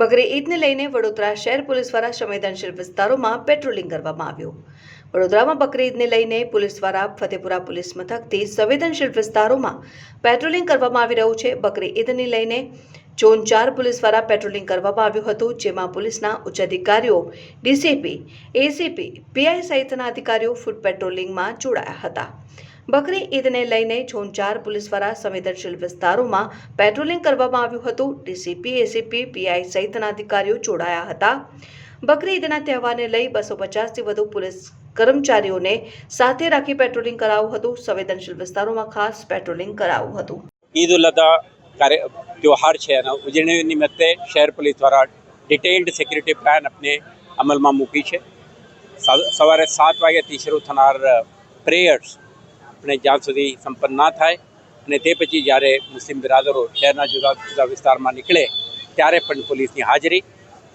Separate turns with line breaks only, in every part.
બકરી ઈદને લઈને વડોદરા શહેર પોલીસ દ્વારા સંવેદનશીલ વિસ્તારોમાં પેટ્રોલિંગ કરવામાં આવ્યું। વડોદરામાં બકરી ઈદને લઈને પોલીસ દ્વારા ફતેપુરા પોલીસ મથકથી સંવેદનશીલ વિસ્તારોમાં પેટ્રોલિંગ કરવામાં આવી રહ્યું છે। બકરી ઈદને લઈને ઝોન 4 પોલીસ દ્વારા પેટ્રોલિંગ કરવામાં આવ્યું હતું, જેમાં પોલીસના ઉચ્ચ અધિકારીઓ, ડીસીપી, એસીપી, પીઆઈ સહિતના અધિકારીઓ ફૂટ પેટ્રોલિંગમાં જોડાયા હતા। બકરી ઈદને લઈને ઝોન 4 પોલીસ દ્વારા સંવેદનશીલ વિસ્તારોમાં પેટ્રોલિંગ કરવામાં આવ્યું હતું। ડીસીપી, એસીપી, પીઆઈ સહિતના અધિકારીઓ જોડાયા હતા। બકરી ઈદના તહેવારને લઈ 250થી વધુ પોલીસ કર્મચારીઓને સાથે રાખી પેટ્રોલિંગ કરાયું હતું। સંવેદનશીલ વિસ્તારોમાં ખાસ પેટ્રોલિંગ કરાયું હતું।
ईद उल अदा त्यौहार है उजवणी निमित्ते शहर पुलिस द्वारा डिटेल्ड सिक्योरिटी प्लान अपने अमल में मूकी है। सवारे 7 वाग्याथी शरू थनार प्रेयर्स अपने ज्यां सुधी संपन्न ना थाय अने ते पछी ज्यारे मुस्लिम बिरादरो शहरना जुदा जुदा विस्तारमां निकळे त्यारे पण पोलीसनी हाजरी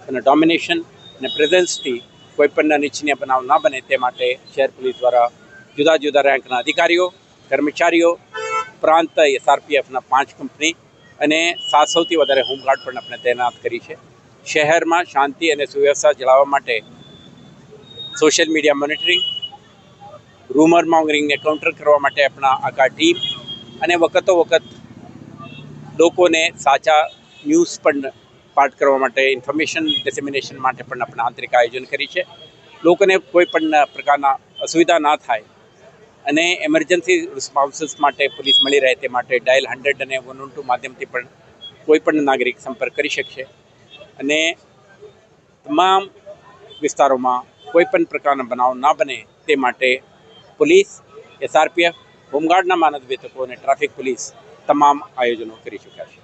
अने डोमिनेशन अने प्रेजेन्सथी कोईपण अनिच्छनीय बनाव न बने ते माटे शहर पुलिस द्वारा जुदा जुदा रेंकना अधिकारीओ, कर्मचारीओ उपरांत एसआरपीएफना 5 कंपनी अने 700थी वधारे होमगार्ड पण अपने तैनात करी है। शहर में शांति और सुव्यवस्था जळाववा माटे social media monitoring, rumour mongering ने काउंटर करवा माटे अपना आखा टीम अने वखतो वखत लोकोने साचा न्यूज़ पण पाठ करवा माटे इन्फॉर्मेशन डिसेमिनेशन माटे पण अपना आंतरिक आयोजन करी है। लोकोने कोईपण प्रकारना असुविधा ना थाय अने एमरजन्सी रिस्पोन्सिस माटे पुलिस मळी रहे ते माटे डायल 100 अने 112 माध्यमथी पण कोईपण नागरिक संपर्क करी शकशे अने तमाम विस्तारोमां कोईपण प्रकारना बनाव न बने ते माटे पुलिस, एसआरपीएफ, होमगार्डना मानद वेतको अने ट्राफिक पुलिस तमाम आयोजनों करी चूक्या छे।